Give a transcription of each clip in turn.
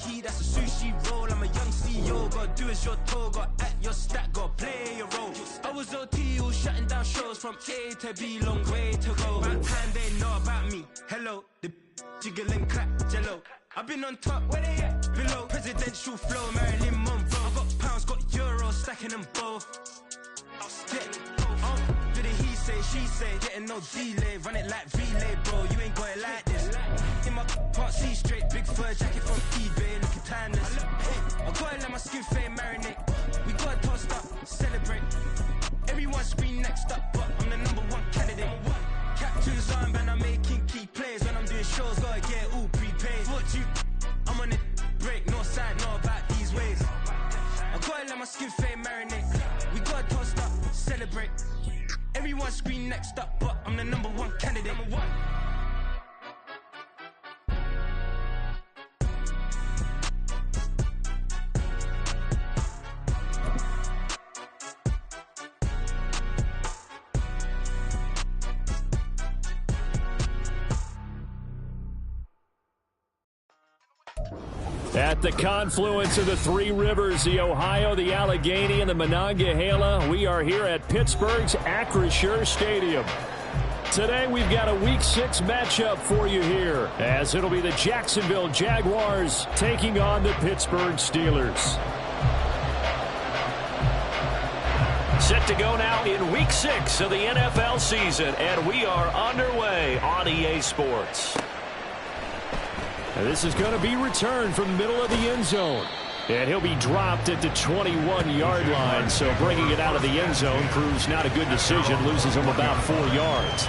key, that's a sushi roll. I'm a young CEO, gotta do as you're told. Gotta act your stack, gotta play your role. I was OT, all shutting down shows from A to B, long way to go. About time they know about me. Hello, the jiggle and clap, jello. I've been on top, where they at? Below, presidential flow, Marilyn Monroe. I got pounds, got euros, stacking them both. Do the he say, she say, getting no delay, run it like relay, bro. You ain't got it like this. In my can't see straight, big fur jacket from eBay, looking timeless. I gotta let my skin fade marinate. We gotta toast up, celebrate. Everyone scream next up, but I'm the #1 candidate. Captain's armband, I'm making key plays. When I'm doing shows, gotta get all prepaid. What you? I'm on it, break, no side, know about these ways. I gotta let my skin fade marinate. We gotta toast up, celebrate. Everyone scream next up, but I'm the #1 candidate. At the confluence of the three rivers, the Ohio, the Allegheny, and the Monongahela, we are here at Pittsburgh's Acrisure Stadium. Today, we've got a Week 6 matchup for you here, as it'll be the Jacksonville Jaguars taking on the Pittsburgh Steelers. Set to go now in Week 6 of the NFL season, and we are underway on EA Sports. Now this is going to be returned from the middle of the end zone. And he'll be dropped at the 21-yard line, so bringing it out of the end zone proves not a good decision, loses him about 4 yards.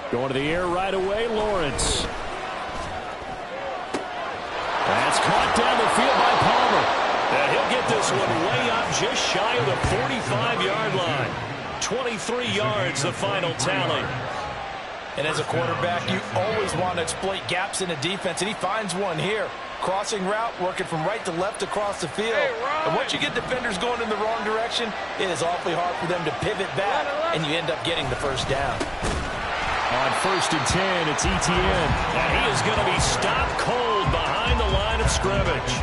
Going to the air right away, Lawrence. That's caught down the field by Palmer. And he'll get this one way up just shy of the 45-yard line. 23 yards, the final tally. And as a quarterback, you always want to exploit gaps in the defense, and he finds one here. Crossing route, working from right to left across the field. And once you get defenders going in the wrong direction, it is awfully hard for them to pivot back, and you end up getting the first down. On 1st and 10, it's Etienne. And he is going to be stopped cold behind the line of scrimmage.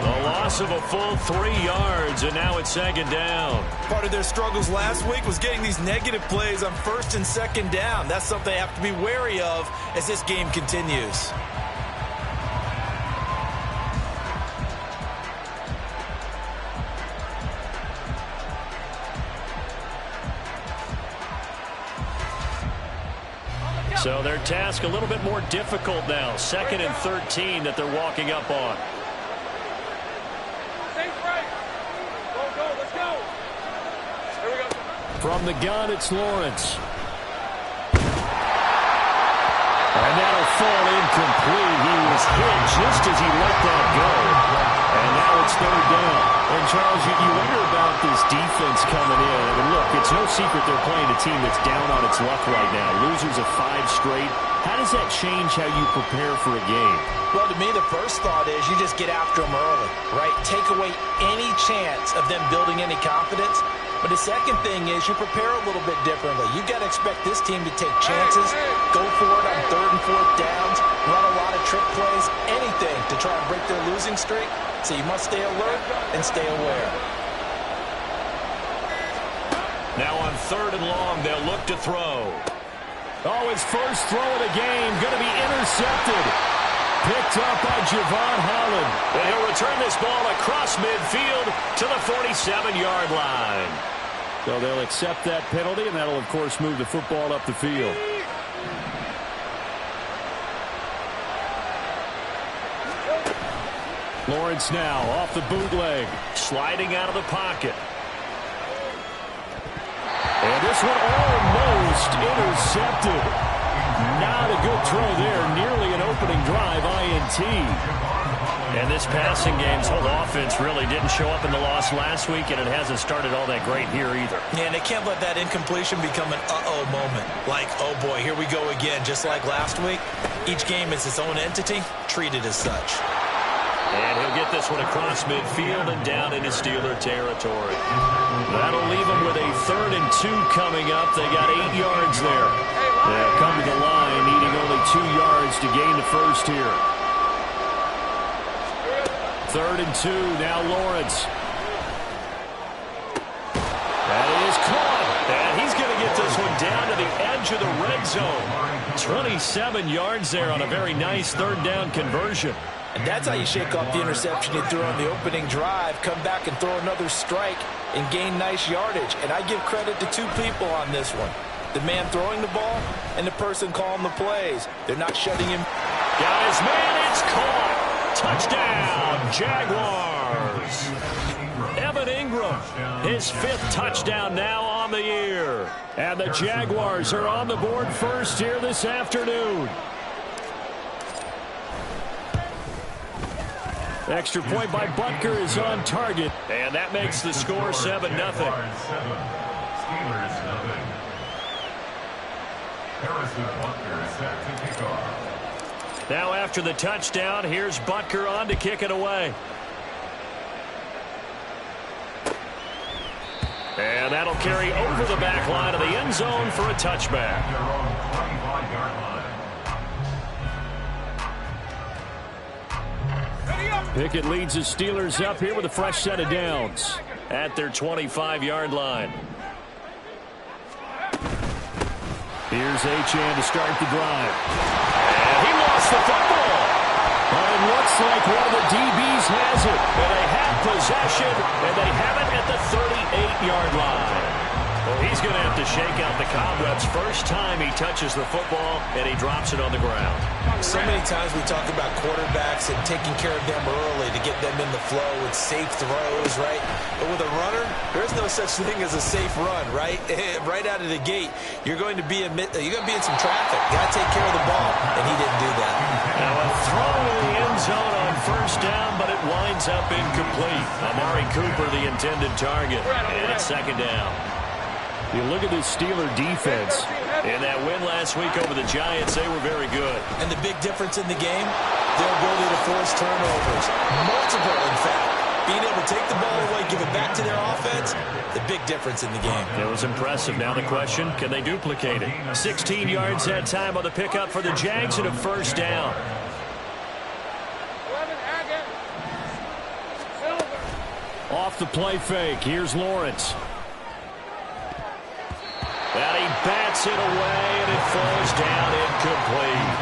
A loss of a full 3 yards, and now it's 2nd down. Part of their struggles last week was getting these negative plays on 1st and 2nd down. That's something they have to be wary of as this game continues. So their task a little bit more difficult now. 2nd and 13 that they're walking up on. From the gun, it's Lawrence. And that'll fall incomplete. He was hit just as he let that go. And now it's 3rd down. And Charles, you wonder about this defense coming in. I mean, look, it's no secret they're playing a team that's down on its luck right now. Losers of 5 straight. How does that change how you prepare for a game? Well, to me, the first thought is you just get after them early, right? Take away any chance of them building any confidence. But the second thing is you prepare a little bit differently. You've got to expect this team to take chances, go for it on 3rd and 4th downs, run a lot of trick plays, anything to try and break their losing streak. So you must stay alert and stay aware. Now on 3rd and long, they'll look to throw. Oh, his first throw of the game, going to be intercepted. Picked up by Javon Holland. And he'll return this ball across midfield to the 47-yard line. So they'll accept that penalty, and that'll, of course, move the football up the field. Lawrence now off the bootleg. Sliding out of the pocket. And this one almost intercepted. Not a good throw there. Nearly an opening drive INT. And this passing game's whole offense really didn't show up in the loss last week, and it hasn't started all that great here either. Yeah, and they can't let that incompletion become an uh-oh moment. Like, oh boy, here we go again, just like last week. Each game is its own entity, treated as such. And he'll get this one across midfield and down into Steeler territory. That'll leave them with a 3rd and 2 coming up. They got 8 yards there. They'll come to the line, needing only 2 yards to gain the first here. 3rd and 2, now Lawrence. That is caught. And he's going to get this one down to the edge of the red zone. 27 yards there on a very nice 3rd down conversion. And that's how you shake off the interception you threw on the opening drive, come back and throw another strike and gain nice yardage. And I give credit to 2 people on this one. The man throwing the ball and the person calling the plays. They're not shutting him. Got his man, it's caught. Touchdown, Jaguars. Evan Ingram, his 5th touchdown now on the year. And the Jaguars are on the board first here this afternoon. Extra point by Butker is on target. And that makes the score 7-0. Now after the touchdown, here's Butker on to kick it away. And that'll carry over the back line of the end zone for a touchback. Pickett leads the Steelers up here with a fresh set of downs at their 25-yard line. Here's Achane to start the drive. And he lost the football. But it looks like one of the DBs has it. And they have possession, and they have it at the 38-yard line. Well, he's going to have to shake out the cobwebs first time he touches the football, and he drops it on the ground. So many times we talk about quarterbacks and taking care of them early to get them in the flow with safe throws, right? But with a runner, there's no such thing as a safe run, right? Right out of the gate, you're going to be in some traffic. You got to take care of the ball, and he didn't do that. Now a throw in the end zone on first down, but it winds up incomplete. Amari Cooper, the intended target, and it's 2nd down. You look at this Steeler defense. In that win last week over the Giants, they were very good. And the big difference in the game, their ability to force turnovers. Multiple, in fact. Being able to take the ball away, give it back to their offense, the big difference in the game. It was impressive. Now the question, can they duplicate it? 16 yards that time on the pickup for the Jags and a first down. Off the play fake, here's Lawrence. And he bats it away, and it falls down incomplete.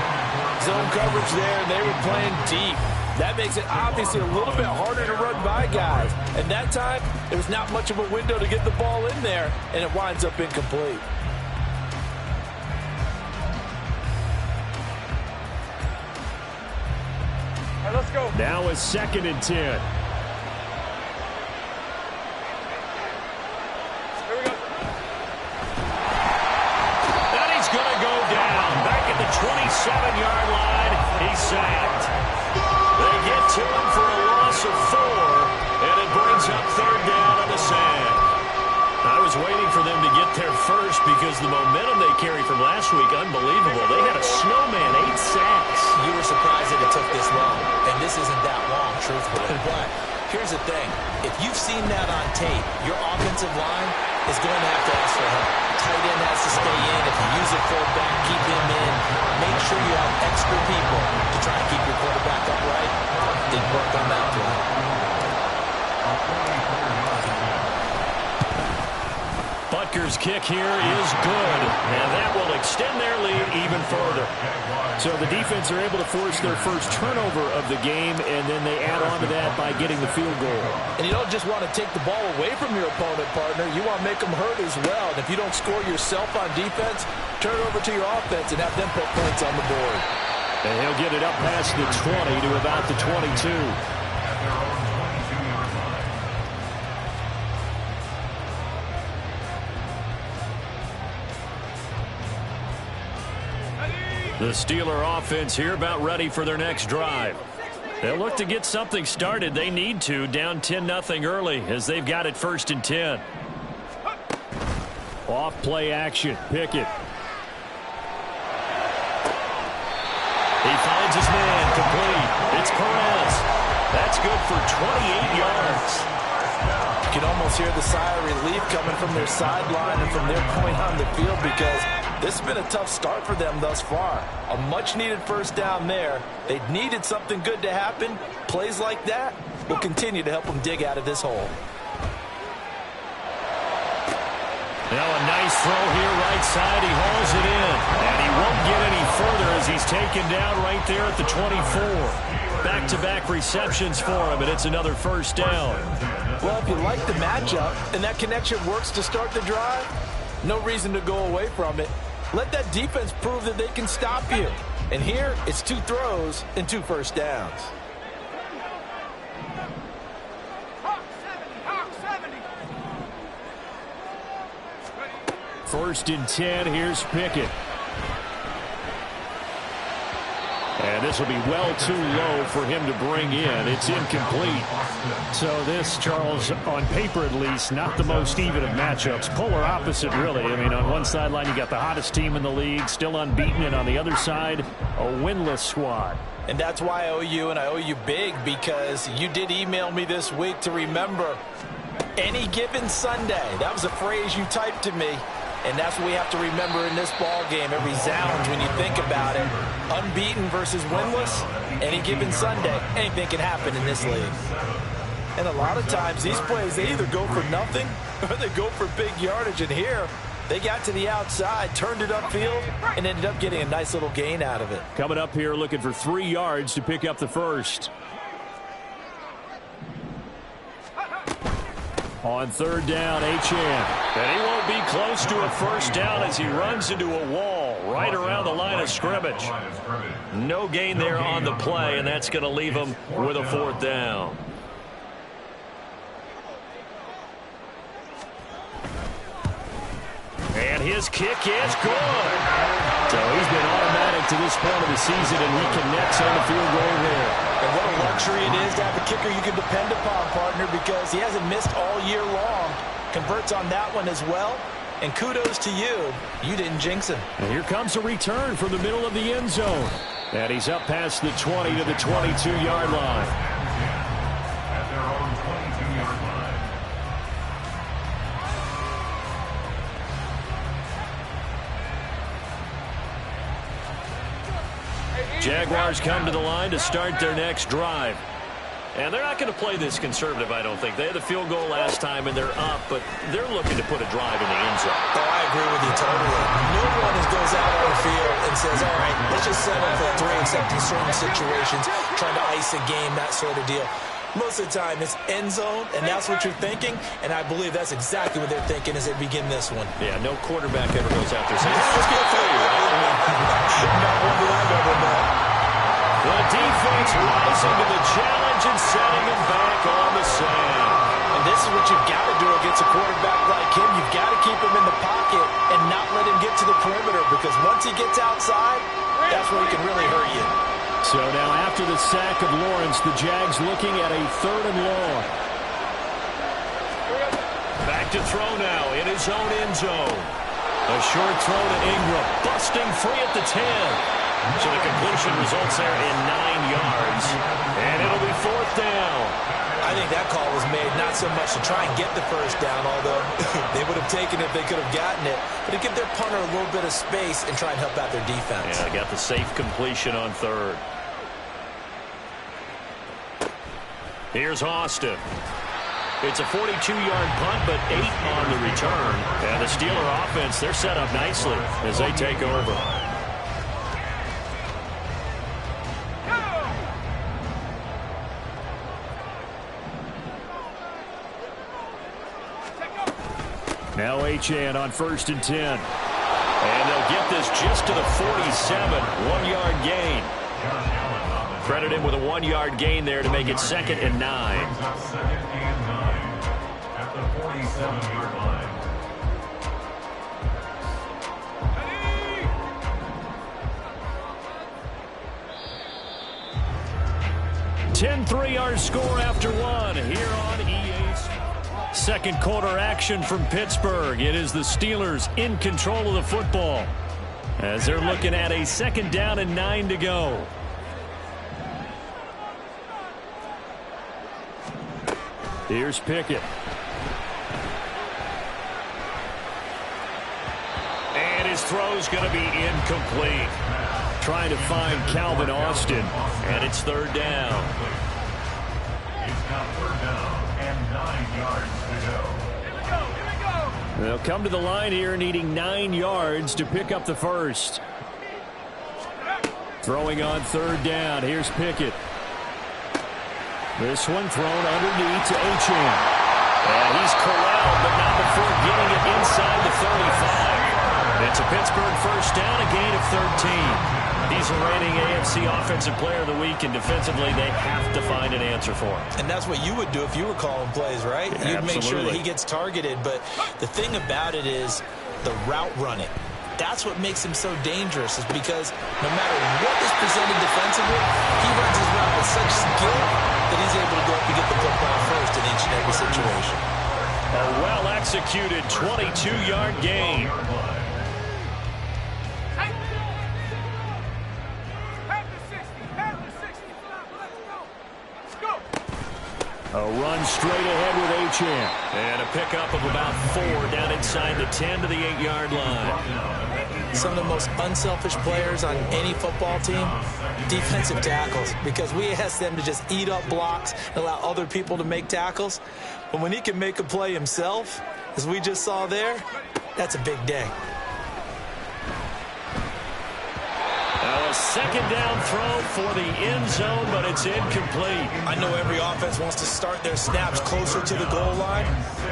Zone coverage there, and they were playing deep. That makes it obviously a little bit harder to run by guys. And that time, there was not much of a window to get the ball in there, and it winds up incomplete. All right, let's go. Now a 2nd and 10. Going to go down back at the 27-yard line. He's sacked. They get to him for a loss of 4, and it brings up 3rd down on the sack. I was waiting for them to get there first because the momentum they carried from last week, unbelievable. They had a snowman, 8 sacks. You were surprised that it took this long, and this isn't that long, truthfully. But here's the thing. If you've seen that on tape, your offensive line is going to have to ask for help. Tight end has to stay in. If you use a fullback, keep him in. Make sure you have extra people to try and keep your quarterback upright. Didn't work on that play. Butker's kick here is good, and that will extend their lead even further. So the defense are able to force their first turnover of the game, and then they add on to that by getting the field goal. And you don't just want to take the ball away from your opponent, partner. You want to make them hurt as well. And if you don't score yourself on defense, turn it over to your offense and have them put points on the board. And he'll get it up past the 20 to about the 22. The Steeler offense here about ready for their next drive. They'll look to get something started. They need to, down 10-0 early as they've got it 1st and 10. Off play action. Pickett. He finds his man, complete. It's Perez. That's good for 28 yards. You can almost hear the sigh of relief coming from their sideline and from their point on the field because this has been a tough start for them thus far. A much-needed first down there. They needed something good to happen. Plays like that will continue to help them dig out of this hole. Now a nice throw here right side. He hauls it in. And he won't get any further as he's taken down right there at the 24. Back-to-back receptions for him, and it's another first down. Well, if you like the matchup and that connection works to start the drive, no reason to go away from it. Let that defense prove that they can stop you. And here, it's 2 throws and 2 first downs. First and 10, here's Pickett. And this will be well too low for him to bring in. It's incomplete. So this, Charles, on paper at least, not the most even of matchups. Polar opposite, really. I mean, on one sideline, you got the hottest team in the league, still unbeaten, and on the other side, a winless squad. And that's why I owe you, and I owe you big, because you did email me this week to remember any given Sunday. That was a phrase you typed to me. And that's what we have to remember in this ball game. It resounds when you think about it. Unbeaten versus winless, any given Sunday, anything can happen in this league. And a lot of times, these plays, they either go for nothing or they go for big yardage. And here, they got to the outside, turned it upfield, and ended up getting a nice little gain out of it. Coming up here looking for 3 yards to pick up the first. On 3rd down, Achane. And he won't be close to a first down as he runs into a wall right around the line of scrimmage. No gain there on the play, and that's going to leave him with a 4th down. And his kick is good. So he's been automatic to this point of the season, and he connects on the field goal there. And what a luxury it is to have a kicker you can depend upon, partner, because he hasn't missed all year long. Converts on that one as well. And kudos to you. You didn't jinx him. And here comes a return from the middle of the end zone. And he's up past the 20 to the 22-yard line. At their own 22-yard line. Jaguars come to the line to start their next drive. And they're not going to play this conservative, I don't think. They had the field goal last time, and they're up, but they're looking to put a drive in the end zone. Oh, I agree with you totally. No one goes out on the field and says, all right, let's just settle for 3, except in certain situations, trying to ice a game, that sort of deal. Most of the time, it's end zone, and that's what you're thinking, and I believe that's exactly what they're thinking as they begin this one. Yeah, no quarterback ever goes out there saying, let's get 3, right? Not one that I've ever met. The defense rising to the challenge and setting him back on the sand. And this is what you've got to do against a quarterback like him. You've got to keep him in the pocket and not let him get to the perimeter, because once he gets outside, that's where he can really hurt you. So now after the sack of Lawrence, the Jags looking at a 3rd and long. Back to throw now in his own end zone. A short throw to Ingram, busting free at the 10. So the completion results there in 9 yards. And it'll be 4th down. I think that call was made not so much to try and get the first down, although they would have taken it if they could have gotten it, but to give their punter a little bit of space and try and help out their defense. Yeah, they got the safe completion on 3rd. Here's Austin. It's a 42-yard punt, but 8 on the return. And the Steeler offense, they're set up nicely as they take over. Now Achane on 1st and 10. And they'll get this just to the 47, 1-yard gain. Credit him with a 1-yard gain there to make it 2nd and 9. 2nd and 9 at the 47-yard line. 10-3 our score after one here on EA Sports. Second quarter action from Pittsburgh. It is the Steelers in control of the football as they're looking at a second down and 9 to go. Here's Pickett. And his throw's going to be incomplete. Trying to find Calvin Austin, and it's third down. It's now third down and 9 yards to go. They'll come to the line here needing 9 yards to pick up the first. Throwing on third down. Here's Pickett. This one thrown underneath to Achane. And he's corralled, but not before getting it inside the 35. It's a Pittsburgh first down, a gain of 13. He's a reigning AFC Offensive Player of the Week, and defensively they have to find an answer for him. And that's what you would do if you were calling plays, right? Yeah, You'd make sure that he gets targeted. But the thing about it is the route running. That's what makes him so dangerous, is because no matter what is presented defensively, he runs his route with such skill that he's able to go up and get the football first in each and every situation. A well-executed 22-yard gain. A run straight ahead with Achane. And a pickup of about 4 down inside the 10 to the 8-yard line. Some of the most unselfish players on any football team, defensive tackles, because we ask them to just eat up blocks and allow other people to make tackles. But when he can make a play himself, as we just saw there, that's a big day. Now a second down throw for the end zone, but it's incomplete. I know every offense wants to start their snaps closer to the goal line,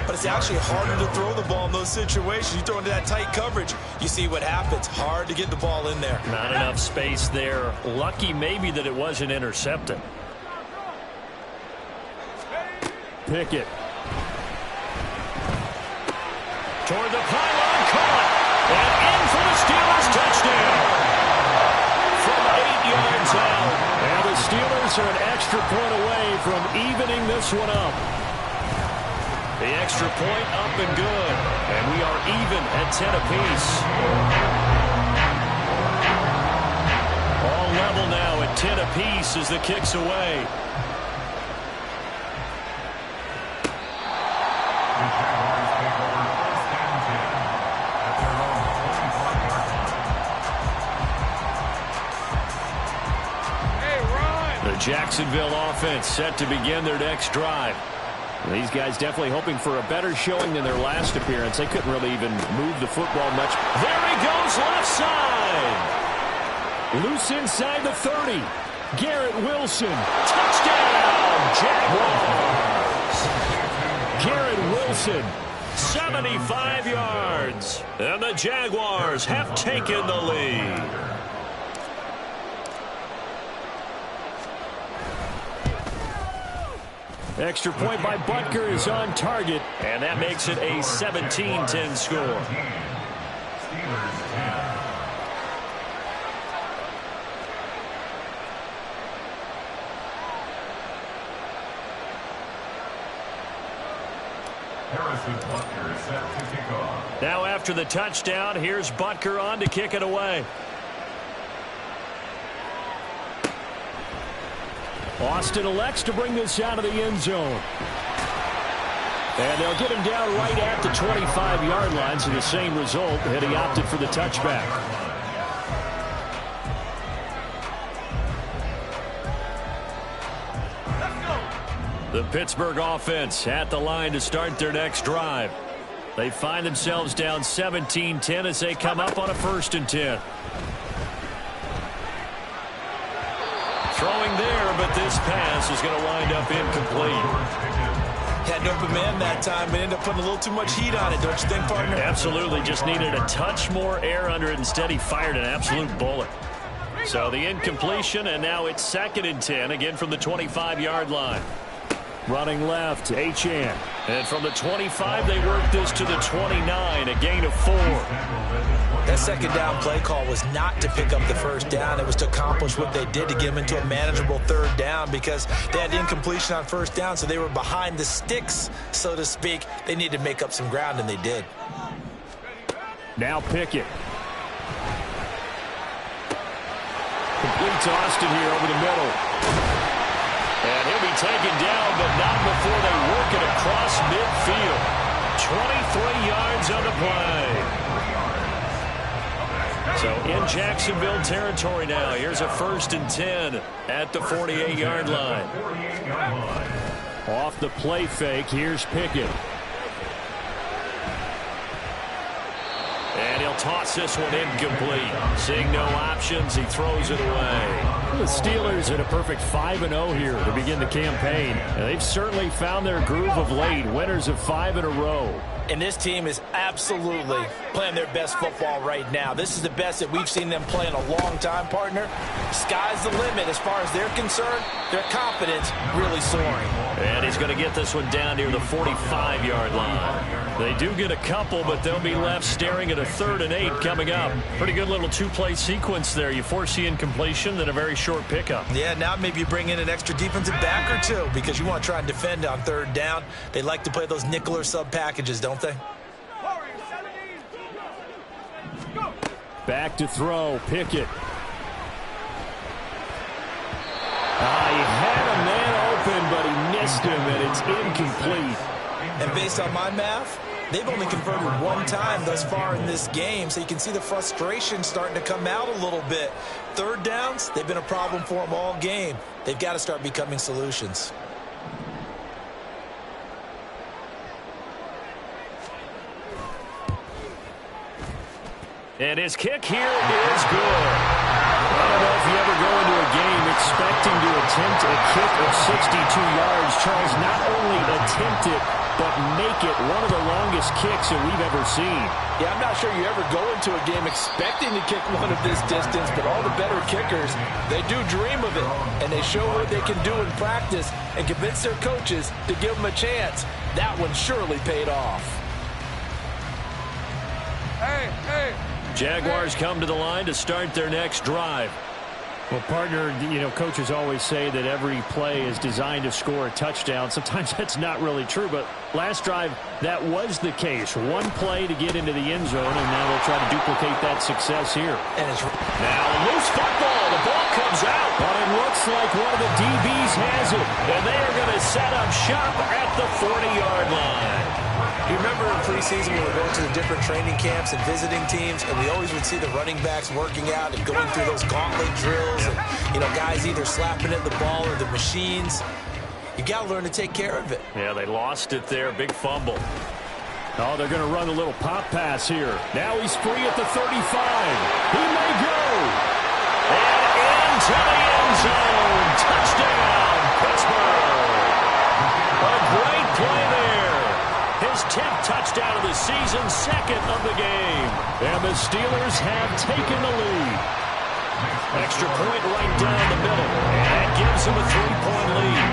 but it's actually harder to throw the ball in those situations. You throw into that tight coverage, you see what happens. Hard to get the ball in there. Not enough space there. Lucky maybe that it wasn't intercepted. Pickett. Toward the pylon, caught. And in for the Steelers touchdown. From 8 yards out. And the Steelers are an extra point away from evening this one up. The extra point up and good. And we are even at 10 apiece. All level now at 10 apiece as the kick's away. Jacksonville offense set to begin their next drive. These guys definitely hoping for a better showing than their last appearance. They couldn't really even move the football much. There he goes, left side. Loose inside the 30. Garrett Wilson. Touchdown, Jaguars. Garrett Wilson, 75 yards. And the Jaguars have taken the lead. Extra point by Butker is on target, and that makes it a 17-10 score. Steelers 10. Harrison Butker set to kick off. Now after the touchdown, here's Butker on to kick it away. Austin elects to bring this out of the end zone. And they'll get him down right at the 25-yard line, so the same result, had he opted for the touchback. The Pittsburgh offense at the line to start their next drive. They find themselves down 17-10 as they come up on a 1st and 10. Throwing there, but this pass is going to wind up incomplete. Had an open man that time, but ended up putting a little too much heat on it, don't you think, partner? Absolutely. Just needed a touch more air under it. Instead, he fired an absolute bullet. So the incompletion, and now it's 2nd and 10, again from the 25-yard line. Running left, Achane. And from the 25, they work this to the 29, a gain of 4. That second down play call was not to pick up the first down. It was to accomplish what they did to get them into a manageable third down because they had incompletion on first down, so they were behind the sticks, so to speak. They needed to make up some ground, and they did. Now Pickett. Completes Austin here over the middle. And he'll be taken down, but not before they work it across midfield. 23 yards on the play. So in Jacksonville territory now. Here's a 1st and 10 at the 48-yard line. Off the play fake, here's Pickett. And he'll toss this one incomplete. Seeing no options, he throws it away. The Steelers at a perfect 5-0 here to begin the campaign. And they've certainly found their groove of late. Winners of 5 in a row. And this team is absolutely playing their best football right now. This is the best that we've seen them play in a long time, partner. Sky's the limit as far as they're concerned. Their confidence really soaring. And he's going to get this one down near the 45-yard line. They do get a couple, but they'll be left staring at a 3rd and 8 coming up. Pretty good little 2-play sequence there. You force the incompletion, then a very short pickup. Yeah, now maybe you bring in an extra defensive back or two because you want to try and defend on 3rd down. They like to play those nickel or sub packages, don't they? Back to throw, Pickett. He had a man open, but he missed him, and it's incomplete. And based on my math, they've only converted 1 time thus far in this game, so you can see the frustration starting to come out a little bit. 3rd downs, they've been a problem for them all game. They've got to start becoming solutions. And his kick here is good. I don't know if you ever go into a game expecting to attempt a kick of 62 yards. Charles, not only attempt it, but make it one of the longest kicks that we've ever seen. Yeah, I'm not sure you ever go into a game expecting to kick one of this distance, but all the better kickers, they do dream of it, and they show what they can do in practice and convince their coaches to give them a chance. That one surely paid off. Jaguars come to the line to start their next drive. Well, partner, coaches always say that every play is designed to score a touchdown. Sometimes that's not really true, but last drive, that was the case. 1 play to get into the end zone, and now they'll try to duplicate that success here. And it's now loose football. The ball comes out, but it looks like one of the DBs has it, and they are going to set up shop at the 40-yard line. You remember in preseason when we were going to the different training camps and visiting teams, and we always would see the running backs working out and going through those gauntlet drills, and guys either slapping at the ball or the machines. You got to learn to take care of it. Yeah, they lost it there. Big fumble. Oh, they're going to run a little pop pass here. Now he's free at the 35. He may go. And into the end zone. Touchdown, Pittsburgh. A great play there. His 10th touchdown of the season, 2nd of the game. And the Steelers have taken the lead. Extra point right down the middle. And that gives them a 3-point lead.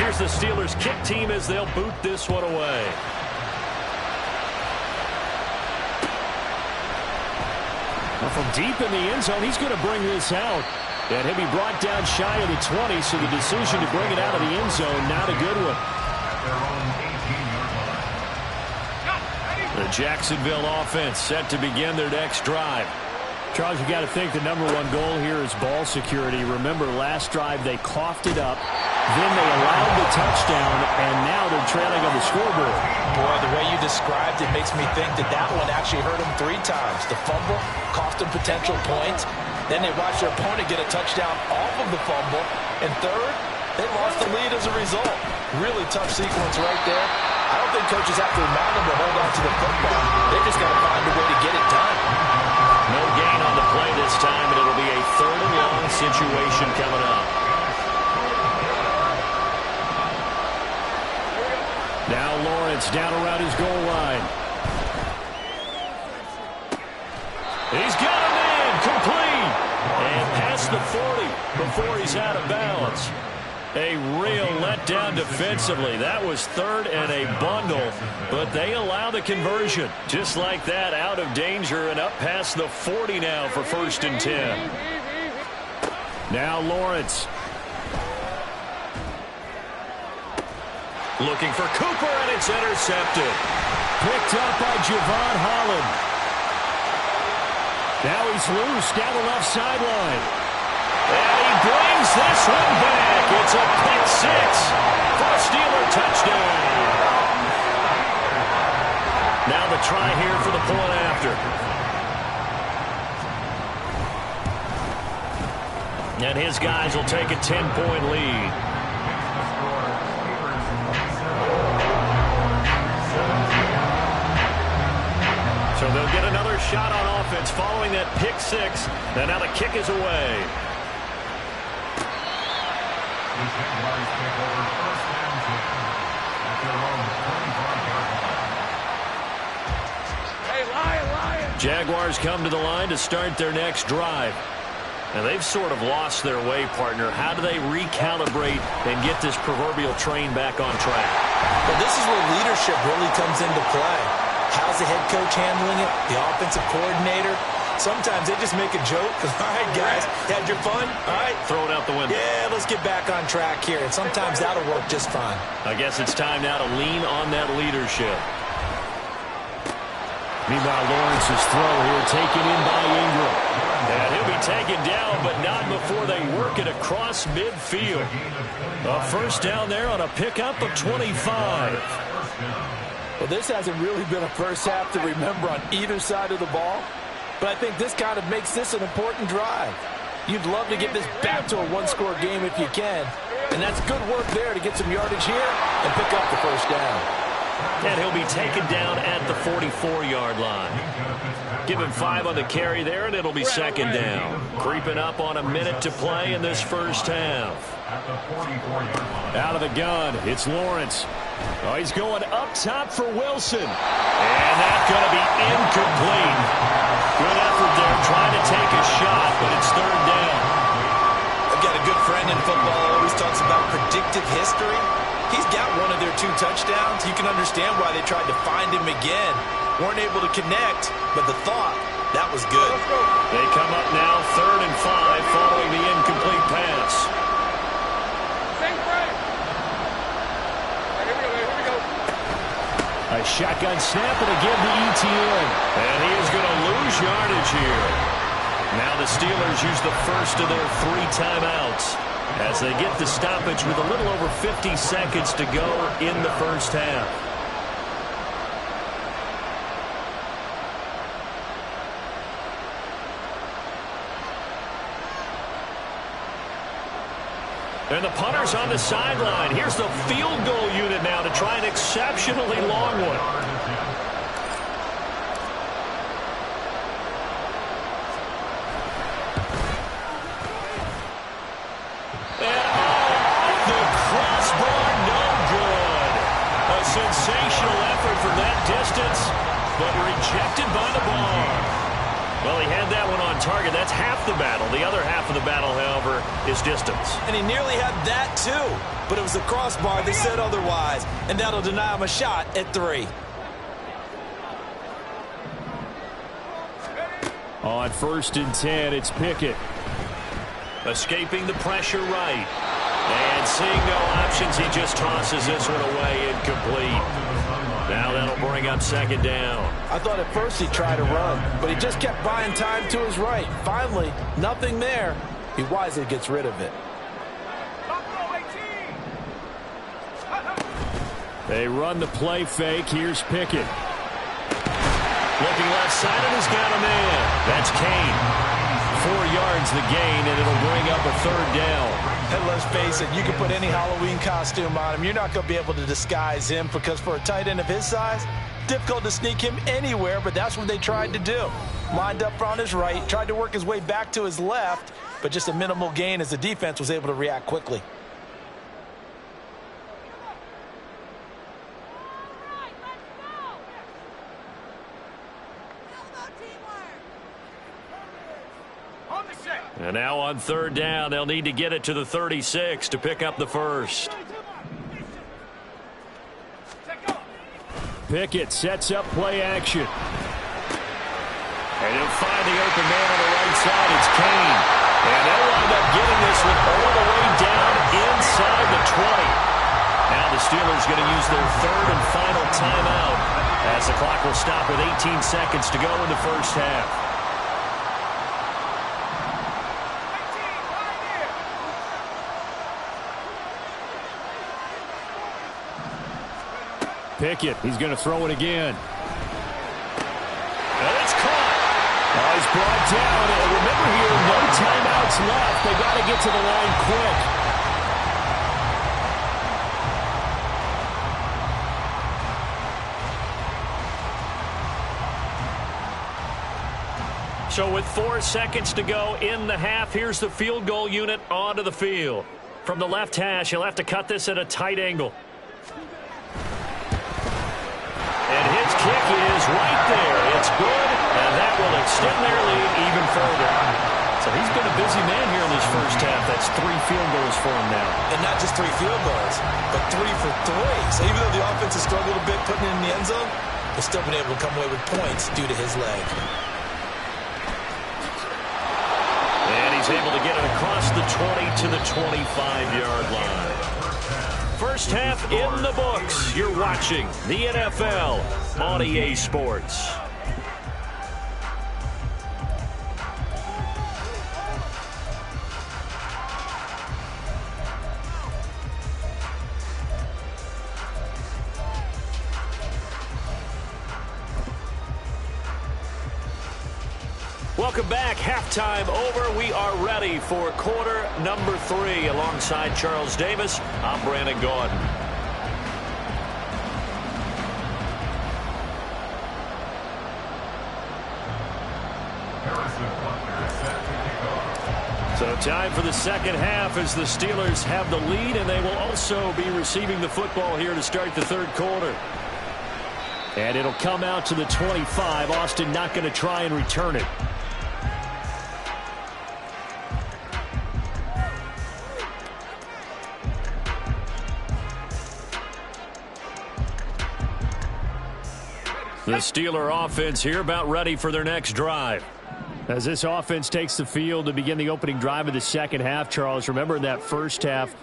Here's the Steelers kick team as they'll boot this one away. Well, from deep in the end zone, he's going to bring this out. And he'll be brought down shy of the 20, so the decision to bring it out of the end zone, not a good one. The Jacksonville offense set to begin their next drive. Charles, you got to think the #1 goal here is ball security. Remember, last drive they coughed it up, then they allowed the touchdown, and now they're trailing on the scoreboard. Boy, the way you described it makes me think that one actually hurt them 3 times. The fumble cost them potential points. Then they watched their opponent get a touchdown off of the fumble. And third, they lost the lead as a result. Really tough sequence right there. I don't think coaches have to remind them to hold on to the football. They just got to find a way to get it done. No gain on the play this time, and it'll be a 3rd and long situation coming up. Now Lawrence down around his goal line. He's got a man complete. And past the 40 before he's out of bounds. A real letdown defensively. That was third and a bundle, but they allow the conversion. Just like that, out of danger and up past the 40 now for 1st and 10. Now Lawrence. Looking for Cooper, and it's intercepted. Picked up by Javon Holland. Now he's loose down the left sideline. And he brings this one back. It's a pick six for a Steeler touchdown. Now the try here for the point after. And his guys will take a 10-point lead. So they'll get another shot on offense following that pick six. And now the kick is away. Jaguars come to the line to start their next drive. And they've sort of lost their way, partner. How do they recalibrate and get this proverbial train back on track? Well, this is where leadership really comes into play. How's the head coach handling it? The offensive coordinator? Sometimes they just make a joke. All right, guys, had your fun? All right. Throw it out the window. Yeah, let's get back on track here. And sometimes that'll work just fine. I guess it's time now to lean on that leadership. Meanwhile, Lawrence's throw here taken in by Ingram. And he'll be taken down, but not before they work it across midfield. A first down there on a pickup of 25. Well, this hasn't really been a first half to remember on either side of the ball. But I think this kind of makes this an important drive. You'd love to get this back to a one-score game if you can. And that's good work there to get some yardage here and pick up the first down. And he'll be taken down at the 44-yard line. Give him 5 on the carry there, and it'll be second down. Creeping up on a minute to play in this first half. Out of the gun, it's Lawrence. Oh, he's going up top for Wilson. And that's going to be incomplete. Good effort there, trying to take a shot, but it's third down. I've got a good friend in football who always talks about predictive history. He's got one of their 2 touchdowns. You can understand why they tried to find him again. Weren't able to connect, but the thought, that was good. They come up now 3rd and 5 following the incomplete pass. A shotgun snap and again to ETN. And he is going to lose yardage here. Now the Steelers use the first of their 3 timeouts as they get the stoppage with a little over 50 seconds to go in the first half. And the punter's on the sideline. Here's the field goal unit now to try an exceptionally long one. Sensational effort from that distance, but rejected by the bar. Well, he had that one on target. That's half the battle. The other half of the battle, however, is distance. And he nearly had that, too. But it was the crossbar that said otherwise, and that'll deny him a shot at 3. On 1st and 10, it's Pickett. Escaping the pressure right. And seeing no options, he just tosses this one away incomplete. Now that'll bring up second down. I thought at first he tried to run, but he just kept buying time to his right. Finally, nothing there. He wisely gets rid of it. They run the play fake. Here's Pickett. Looking left side, and he's got a man. That's Kane. 4 yards the gain, and it'll bring up a third down. And let's face it, you can put any Halloween costume on him. You're not going to be able to disguise him because for a tight end of his size, difficult to sneak him anywhere, but that's what they tried to do. Lined up on his right, tried to work his way back to his left, but just a minimal gain as the defense was able to react quickly. And now on third down, they'll need to get it to the 36 to pick up the first. Pickett sets up play action. And he'll find the open man on the right side. It's Kane. And they'll wind up getting this one all the way down inside the 20. Now the Steelers going to use their third and final timeout as the clock will stop with 18 seconds to go in the first half. Pickett, he's going to throw it again. And it's caught. He's brought down. And remember here, no timeouts left. They got to get to the line quick. So with 4 seconds to go in the half, here's the field goal unit onto the field. From the left hash, he'll have to cut this at a tight angle. And his kick is right there. It's good, and that will extend their lead even further. So he's been a busy man here in this first half. That's 3 field goals for him now. And not just 3 field goals, but 3 for 3. So even though the offense has struggled a bit putting it in the end zone, they've still been able to come away with points due to his leg. And he's able to get it across the 20 to the 25-yard line. First half in the books. You're watching the NFL on EA Sports. Welcome back. Halftime over. We are ready for quarter number 3. Alongside Charles Davis, I'm Brandon Gaudin. So time for the second half as the Steelers have the lead, and they will also be receiving the football here to start the third quarter. And it'll come out to the 25. Austin not going to try and return it. The Steeler offense here about ready for their next drive. As this offense takes the field to begin the opening drive of the second half, Charles, remember in that first half,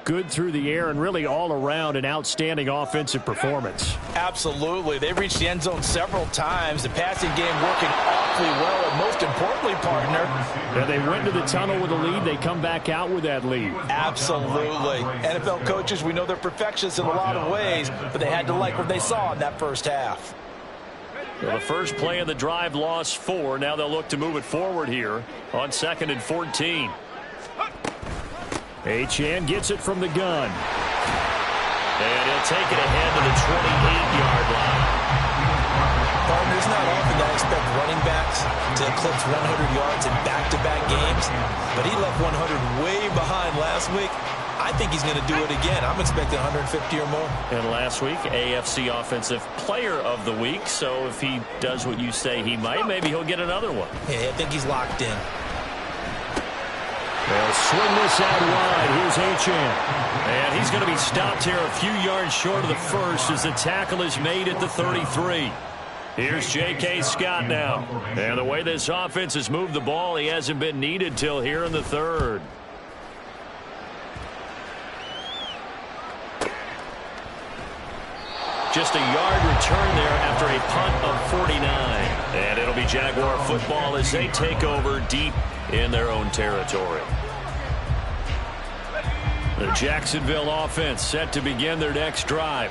good through the air and really all around an outstanding offensive performance. Absolutely. They've reached the end zone several times. The passing game working awfully well, and most importantly, partner. Yeah, they went to the tunnel with a lead. They come back out with that lead. Absolutely. NFL coaches, we know they're perfectionists in a lot of ways, but they had to like what they saw in that first half. Well, the first play of the drive lost 4. Now they'll look to move it forward here on 2nd and 14. Achane gets it from the gun. And he'll take it ahead to the 28-yard line. Partner, it's not often that I expect running backs to eclipse 100 yards in back-to-back games, but he left 100 way behind last week. I think he's going to do it again. I'm expecting 150 or more. And last week, AFC Offensive Player of the Week. So if he does what you say he might, maybe he'll get another one. Yeah, I think he's locked in. They'll swing this out wide. Here's Achane. And he's going to be stopped here a few yards short of the first as the tackle is made at the 33. Here's J.K. Scott now. And the way this offense has moved the ball, he hasn't been needed till here in the third. Just a yard return there after a punt of 49. And it'll be Jaguar football as they take over deep in their own territory. The Jacksonville offense set to begin their next drive.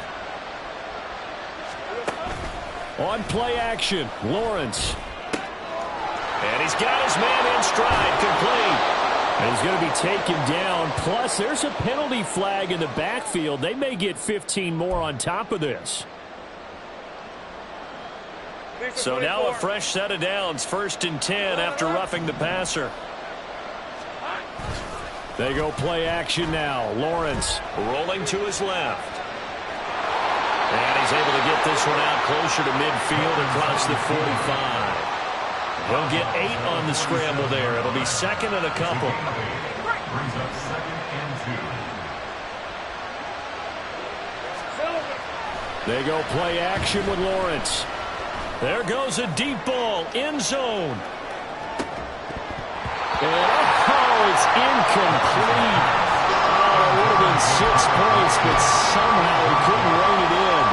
On play action, Lawrence. And he's got his man in stride, complete. And he's going to be taken down. Plus, there's a penalty flag in the backfield. They may get 15 more on top of this. So now a fresh set of downs. 1st and 10 after roughing the passer. They go play action now. Lawrence rolling to his left. And he's able to get this one out closer to midfield across the 45. He'll get 8 on the scramble there. It'll be second and a couple. Brings up 2nd and 2. They go play action with Lawrence. There goes a deep ball, end zone. And it's incomplete. Oh, it would have been 6 points, but somehow he couldn't rein it in.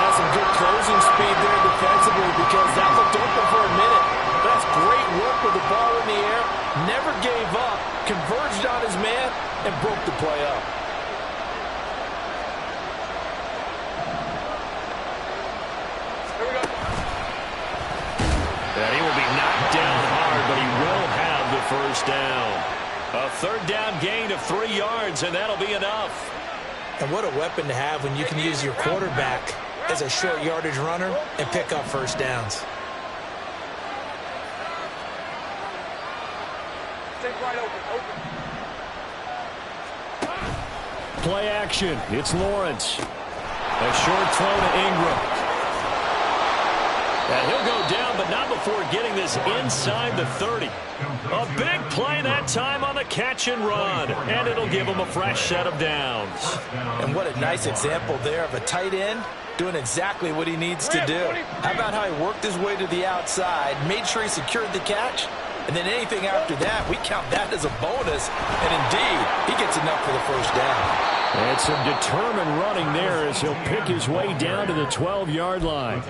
That's some good closing speed there defensively because that looked open for a minute. That's great work with the ball in the air. Never gave up, converged on his man, and broke the play up. And he will be knocked down hard, but he will have the first down. A 3rd down gain of 3 yards, and that'll be enough. And what a weapon to have when you can use your quarterback as a short yardage runner and pick up first downs. Play action. It's Lawrence. A short throw to Ingram. And he'll go down, but not before getting this inside the 30. A big play that time on the catch and run. And it'll give him a fresh set of downs. And what a nice example there of a tight end doing exactly what he needs to do. How about how he worked his way to the outside, made sure he secured the catch, and then anything after that, we count that as a bonus. And indeed, he gets enough for the first down. And some determined running there as he'll pick his way down to the 12-yard line.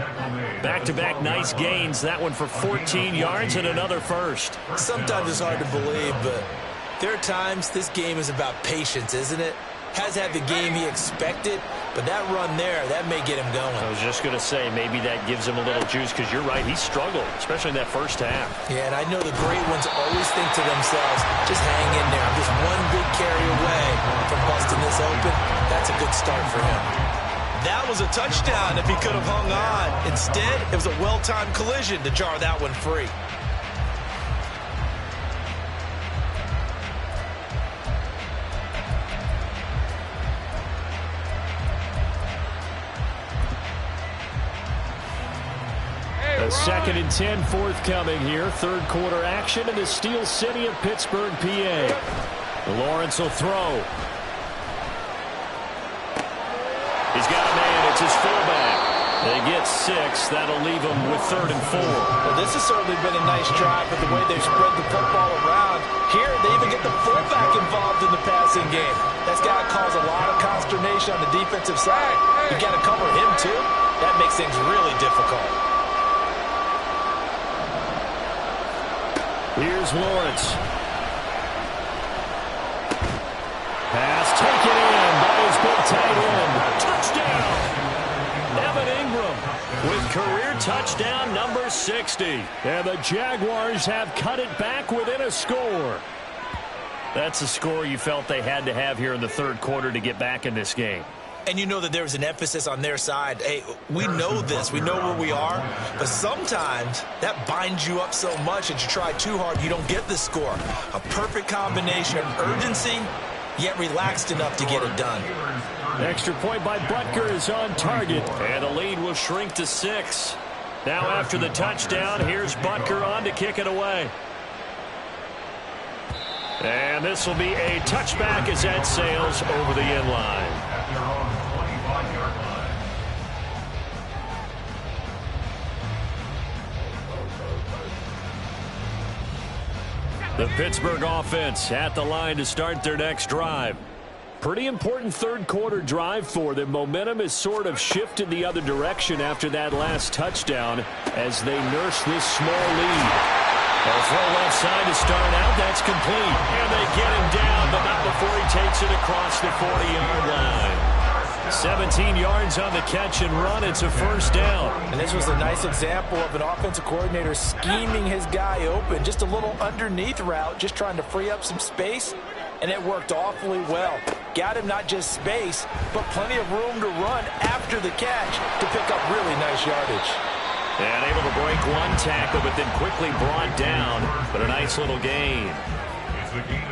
Back-to-back nice gains. That one for 14 yards and another first. Sometimes it's hard to believe, but there are times this game is about patience, isn't it? Has had the game he expected, but that run there, that may get him going. I was just going to say, maybe that gives him a little juice, because you're right, he struggled, especially in that first half. Yeah, and I know the great ones always think to themselves, just hang in there. I'm just one big carry away from busting this open. That's a good start for him. That was a touchdown if he could have hung on. Instead, it was a well-timed collision to jar that one free. A 2nd and 10 forthcoming here. 3rd quarter action in the Steel City of Pittsburgh, PA. Lawrence will throw. He's got a man. It's his fullback. They get 6. That'll leave them with 3rd and 4. Well, this has certainly been a nice drive with the way they've spread the football around. Here, they even get the fullback involved in the passing game. That's got to cause a lot of consternation on the defensive side. You got to cover him, too. That makes things really difficult. Here's Lawrence. Pass taken in by his big tight end. Touchdown! Evan Ingram with career touchdown number 60. And the Jaguars have cut it back within a score. That's a score you felt they had to have here in the 3rd quarter to get back in this game. And you know that there was an emphasis on their side. Hey, we know this. We know where we are. But sometimes that binds you up so much that you try too hard, you don't get the score. A perfect combination of urgency, yet relaxed enough to get it done. Extra point by Butker is on target. And the lead will shrink to 6. Now after the touchdown, here's Butker on to kick it away. And this will be a touchback as that sails over the end line. At their own 25-yard line. The Pittsburgh offense at the line to start their next drive. Pretty important 3rd quarter drive for them. Momentum has sort of shifted the other direction after that last touchdown as they nurse this small lead. A throw left side to start out. That's complete. And they get him down, but not before he takes it across the 40-yard line. 17 yards on the catch and run. It's a first down. And this was a nice example of an offensive coordinator scheming his guy open. Just a little underneath route, just trying to free up some space. And it worked awfully well. Got him not just space, but plenty of room to run after the catch to pick up really nice yardage. And able to break one tackle, but then quickly brought down. But a nice little gain.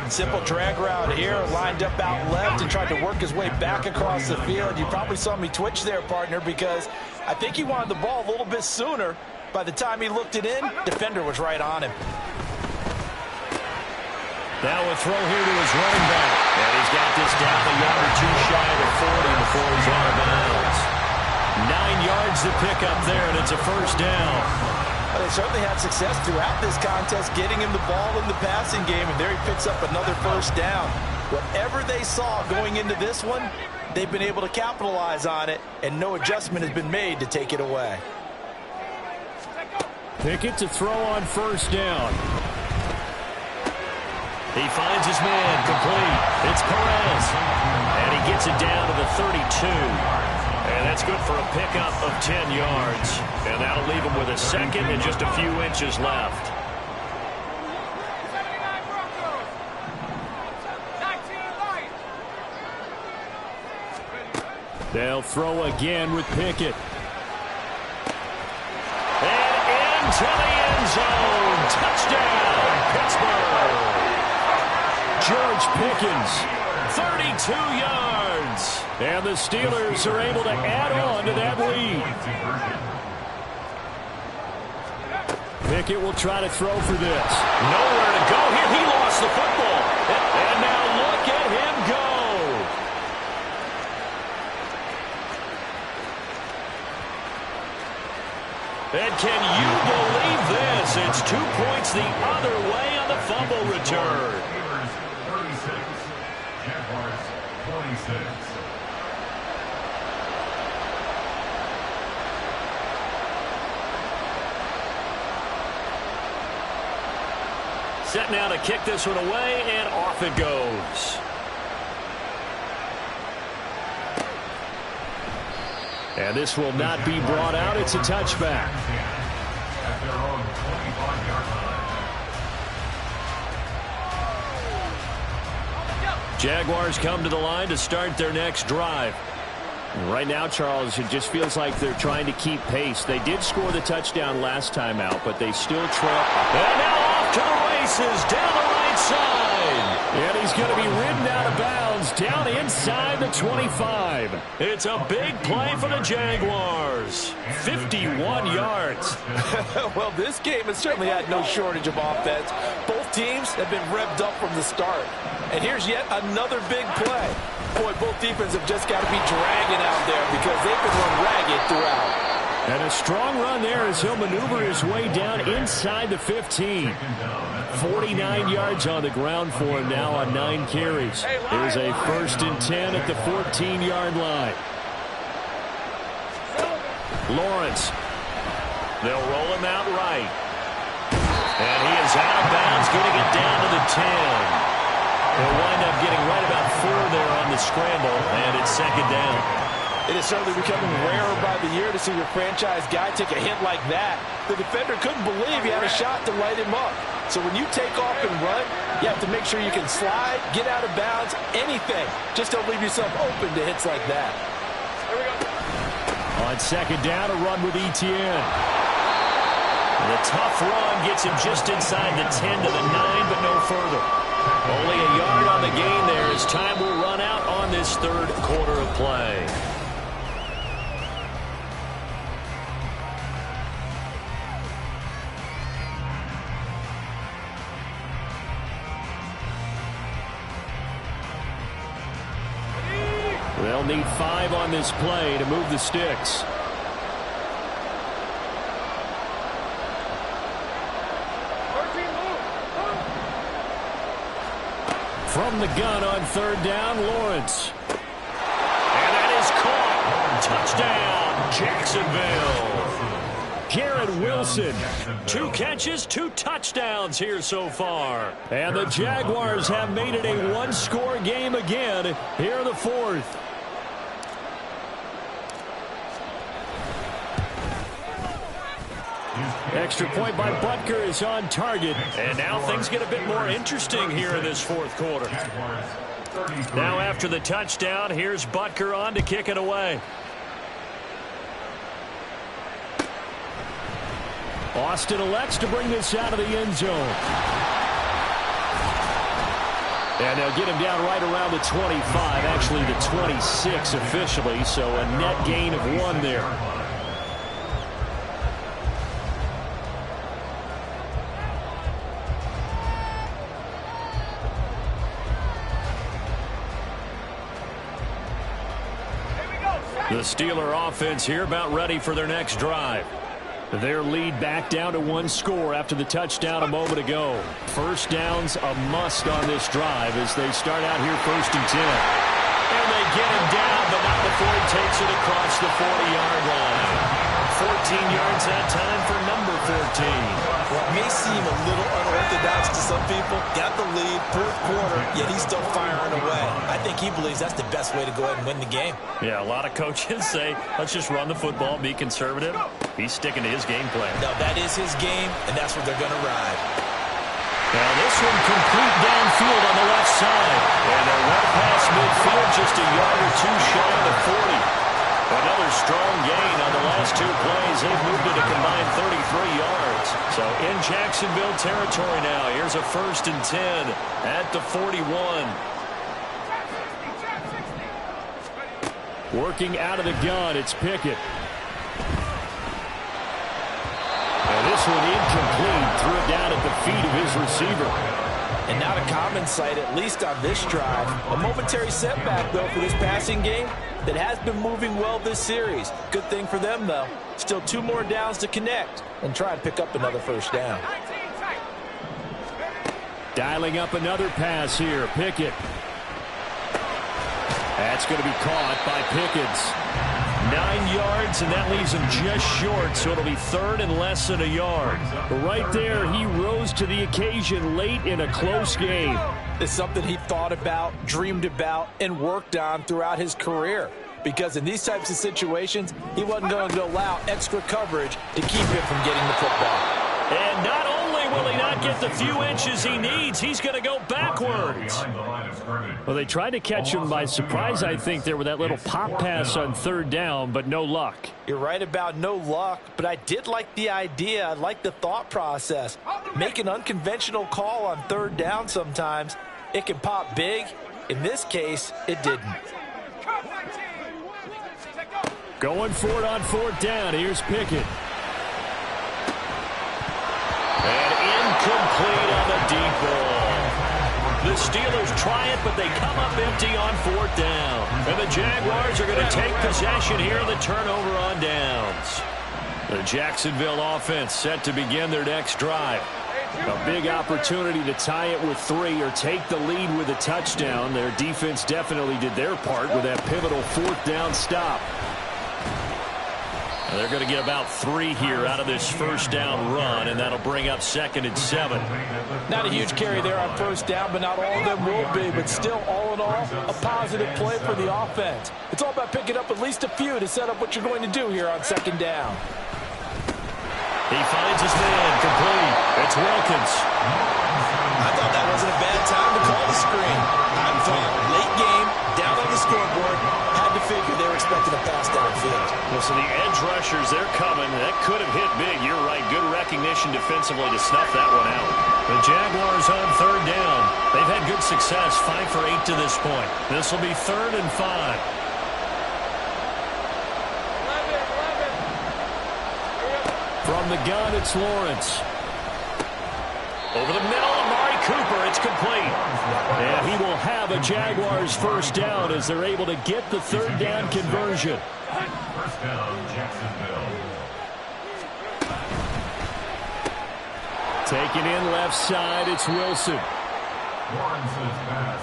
Simple drag route here, lined up out left and tried to work his way back across the field. You probably saw me twitch there, partner, because I think he wanted the ball a little bit sooner. By the time he looked it in, defender was right on him. Now a throw here to his running back. And he's got this down a yard or two shy of the 40 before he's out of bounds. 9 yards to pick up there, and it's a first down. Well, they certainly had success throughout this contest, getting him the ball in the passing game, and there he picks up another first down. Whatever they saw going into this one, they've been able to capitalize on it, and no adjustment has been made to take it away. Pickett to throw on first down. He finds his man, complete. It's Perez. And he gets it down to the 32. And that's good for a pickup of 10 yards. And that'll leave him with a second and just a few inches left. They'll throw again with Pickett. And into the end zone. Touchdown, Pittsburgh. George Pickens, 32 yards. And the Steelers are able to add on to that lead. Pickett will try to throw for this. Nowhere to go here. He lost the football. And now look at him go. And can you believe this? It's 2 points the other way on the fumble return. 36. Jaguars 26. Set now to kick this one away, and off it goes. And this will not be brought out. It's a touchback. At their own 25-yard line. Jaguars come to the line to start their next drive. Right now, Charles, it just feels like they're trying to keep pace. They did score the touchdown last time out, but they still trail. And now off to the races down the right side. And he's going to be ridden out of bounds down inside the 25. It's a big play for the Jaguars. 51 yards. Well, this game has certainly had no shortage of offense. Both teams have been revved up from the start. And here's yet another big play. Boy, both defenses have just got to be dragging out there because they've been run ragged throughout. And a strong run there as he'll maneuver his way down inside the 15. 49 yards on the ground for him now on 9 carries. Here's a 1st and 10 at the 14-yard line. Lawrence. They'll roll him out right. And he is out of bounds, getting it down to the 10. They'll wind up getting right about 4 there on the scramble, and it's 2nd down. It is certainly becoming rarer by the year to see your franchise guy take a hit like that. The defender couldn't believe he had a shot to light him up. So when you take off and run, you have to make sure you can slide, get out of bounds, anything. Just don't leave yourself open to hits like that. Here we go. On 2nd down, a run with Etienne. And a tough run gets him just inside the 10 to the 9, but no further. Only a yard on the gain there as time will run out on this 3rd quarter of play. They'll need 5 on this play to move the sticks. From the gun on 3rd down, Lawrence. And that is caught. Touchdown, Jacksonville. Garrett Wilson. 2 catches, 2 touchdowns here so far. And the Jaguars have made it a 1-score game again here in the 4th. Extra point by Butker is on target. And now things get a bit more interesting here in this 4th quarter. Now after the touchdown, here's Butker on to kick it away. Austin elects to bring this out of the end zone. And they'll get him down right around the 25, actually the 26 officially, so a net gain of 1 there. The Steeler offense here about ready for their next drive. Their lead back down to one score after the touchdown a moment ago. First down's a must on this drive as they start out here 1st and 10. And they get him down, but not before he takes it across the 40-yard line. 14 yards that time for number 14. Well, it may seem a little unorthodox to some people. Got the lead, 4th quarter, yet he's still firing away. I think he believes that's the best way to go ahead and win the game. Yeah, a lot of coaches say, let's just run the football, be conservative. He's sticking to his game plan. No, that is his game, and that's what they're going to ride. Now this one complete downfield on the left side. And they went past midfield just a yard or two shy of the 40. Another strong gain on the last 2 plays. They've moved it a combined 33 yards. So in Jacksonville territory now. Here's a 1st and 10 at the 41. Working out of the gun, it's Pickett. And this one incomplete. Threw it down at the feet of his receiver. And not a common sight, at least on this drive. A momentary setback, though, for this passing game that has been moving well this series. Good thing for them, though. Still 2 more downs to connect and try and pick up another 1st down. Dialing up another pass here. Pickett. That's going to be caught by Pickens. 9 yards, and that leaves him just short, so it'll be 3rd and less than a yard. Right there, he rose to the occasion late in a close game. It's something he thought about, dreamed about, and worked on throughout his career. Because in these types of situations, he wasn't going to allow extra coverage to keep him from getting the football. And not only will he not get the few inches he needs, he's going to go backwards. Well, they tried to catch him by surprise, I think, there with that little pop pass on 3rd down, but no luck. You're right about no luck, but I did like the idea. I like the thought process. Make an unconventional call on 3rd down sometimes. It can pop big. In this case, it didn't. Going for it on 4th down. Here's Pickett. And incomplete on the deep ball. The Steelers try it, but they come up empty on 4th down. And the Jaguars are going to take possession here, the turnover on downs. The Jacksonville offense set to begin their next drive. A big opportunity to tie it with 3 or take the lead with a touchdown. Their defense definitely did their part with that pivotal 4th down stop. They're going to get about 3 here out of this 1st down run, and that'll bring up 2nd and 7. Not a huge carry there on 1st down, but not all of them will be. But still, all in all, a positive play for the offense. It's all about picking up at least a few to set up what you're going to do here on 2nd down. He finds his man, complete. It's Wilkins. I thought that wasn't a bad time to call the screen. I thought late game, down on the scoreboard, had to figure they were expecting a pass downfield. Well, so the edge rushers, they're coming. That could have hit big. You're right. Good recognition defensively to snuff that one out. The Jaguars on 3rd down. They've had good success, 5 for 8 to this point. This will be 3rd and 5. From the gun, it's Lawrence. Over the middle, Amari Cooper. It's complete. And he will have a Jaguars 1st down as they're able to get the 3rd down conversion. 1st down, Jacksonville. Taking in left side, it's Wilson. Lawrence's pass,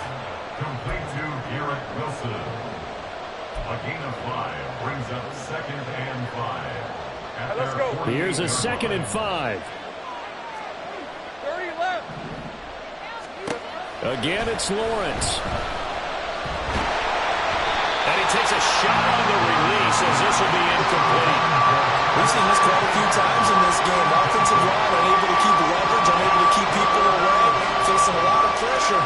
complete to Garrett Wilson. A gain of 5 brings up 2nd and 5. Let's go. Here's a 2nd and 5. 30 left. Again, it's Lawrence. And he takes a shot on the release as this will be incomplete. We've seen this quite a few times in this game. Offensive line unable to keep leverage, unable to keep people away, facing a lot of pressure.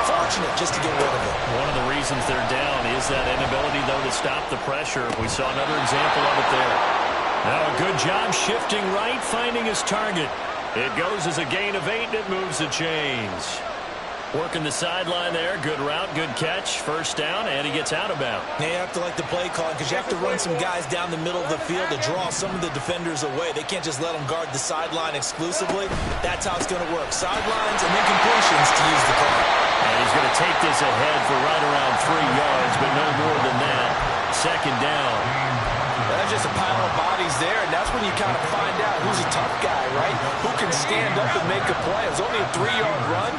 Fortunate just to get rid of it. One of the reasons they're down is that inability, though, to stop the pressure. We saw another example of it there. Now a good job shifting right, finding his target. It goes as a gain of 8, and it moves the chains. Working the sideline there. Good route, good catch. 1st down, and he gets out of bounds. Now you have to like the play calling because you have to run some guys down the middle of the field to draw some of the defenders away. They can't just let them guard the sideline exclusively. That's how it's going to work. Sidelines and then completions to use the clock. And he's going to take this ahead for right around 3 yards, but no more than that. Second down. That's just a pile of bodies there, and that's when you kind of find out who's a tough guy, right? Who can stand up and make a play. It was only a 3-yard run,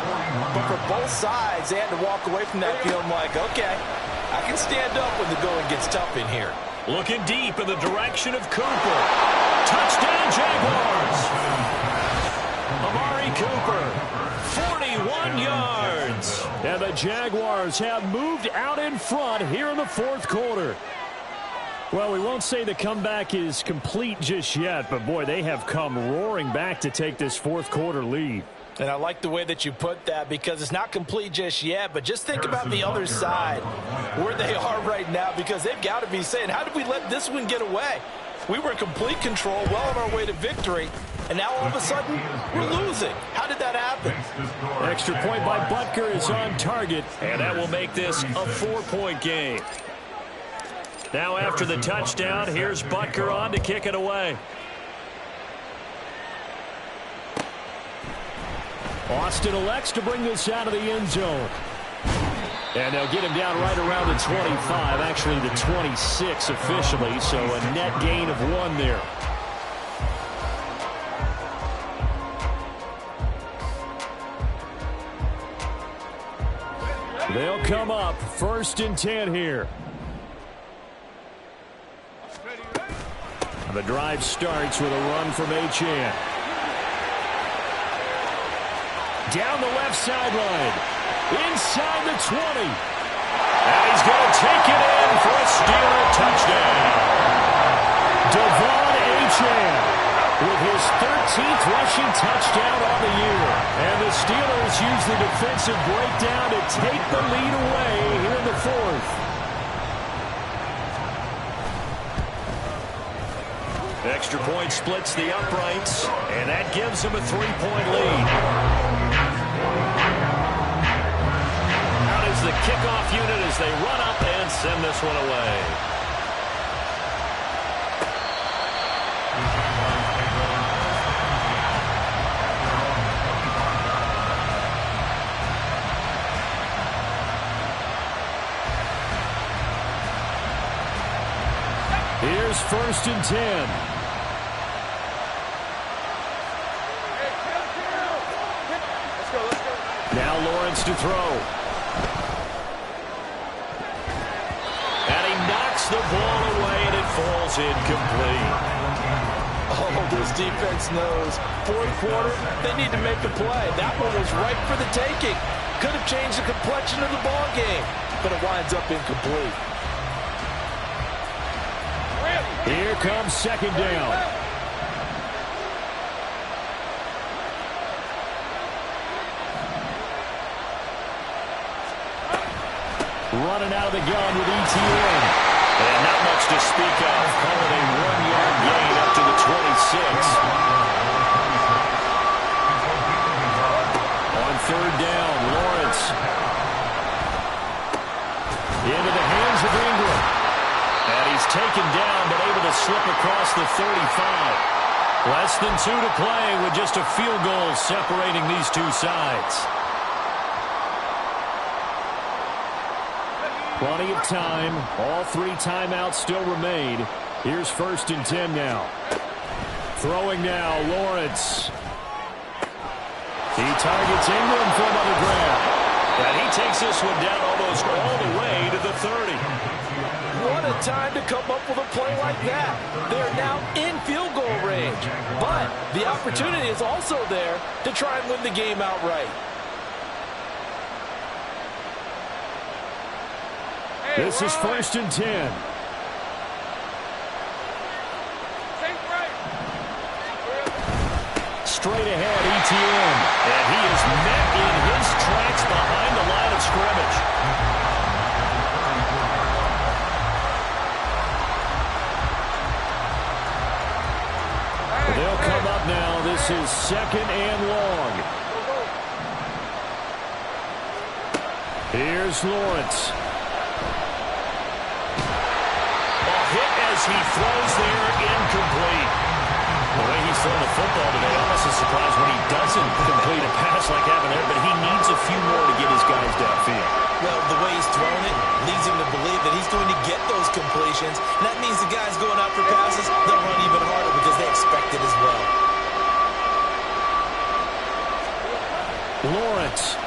but for both sides, they had to walk away from that feeling like, okay, I can stand up when the going gets tough in here. Looking deep in the direction of Cooper. Touchdown, Jaguars. Amari Cooper, 41 yards. And the Jaguars have moved out in front here in the fourth quarter. Well, we won't say the comeback is complete just yet, but boy, they have come roaring back to take this fourth quarter lead. And I like the way that you put that, because it's not complete just yet, but just think about the other side, where they are right now, because they've got to be saying, how did we let this one get away? We were in complete control, well on our way to victory, and now all of a sudden, we're losing. How did that happen? Extra point by Butker is on target, and that will make this a 4-point game. Now after the touchdown, here's Butker on to kick it away. Austin elects to bring this out of the end zone. And they'll get him down right around the 25, actually the 26 officially, so a net gain of 1 there. They'll come up 1st and 10 here. The drive starts with a run from Achane. Down the left sideline. Inside the 20. And he's going to take it in for a Steeler touchdown. Devon Achane with his 13th rushing touchdown on the year. And the Steelers use the defensive breakdown to take the lead away here in the fourth. Extra point splits the uprights, and that gives them a 3-point lead. Out is the kickoff unit as they run up and send this one away. Here's 1st and 10. Now Lawrence to throw. And he knocks the ball away, and it falls incomplete. Oh, this defense knows. Fourth quarter, they need to make a play. That one was right for the taking. Could have changed the complexion of the ball game, but it winds up incomplete. Here comes 2nd down. Running out of the gun with ETN. And not much to speak of. Calling a 1-yard gain up to the 26. On 3rd down, Lawrence. Into the hands of Ingram. And he's taken down, but able to slip across the 35. Less than 2 to play with just a field goal separating these two sides. Plenty of time. All 3 timeouts still remain. Here's 1st and 10 now. Throwing now, Lawrence. He targets Ingram for another grab. And he takes this one down almost all the way to the 30. What a time to come up with a play like that. They're now in field goal range. But the opportunity is also there to try and win the game outright. This is 1st and 10. Straight ahead, ETN. And he is met in his tracks behind the line of scrimmage. They'll come up now. This is 2nd and long. Here's Lawrence. Hit as he throws there, incomplete. The way he's throwing the football today, almost a surprise when he doesn't complete a pass like having there, but he needs a few more to get his guy throws downfield. Well, the way he's thrown it leads him to believe that he's going to get those completions. And that means the guys going out for passes, they'll run even harder because they expect it as well. Lawrence.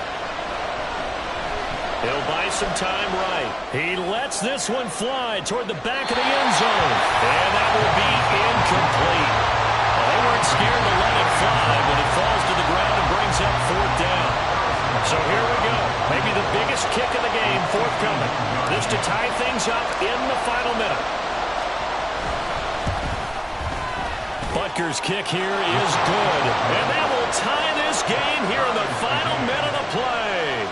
He'll buy some time right. He lets this one fly toward the back of the end zone. And that will be incomplete. Well, they weren't scared to let it fly, but it falls to the ground and brings up 4th down. So here we go. Maybe the biggest kick of the game forthcoming. This to tie things up in the final minute. Butker's kick here is good. And that will tie this game here in the final minute of play.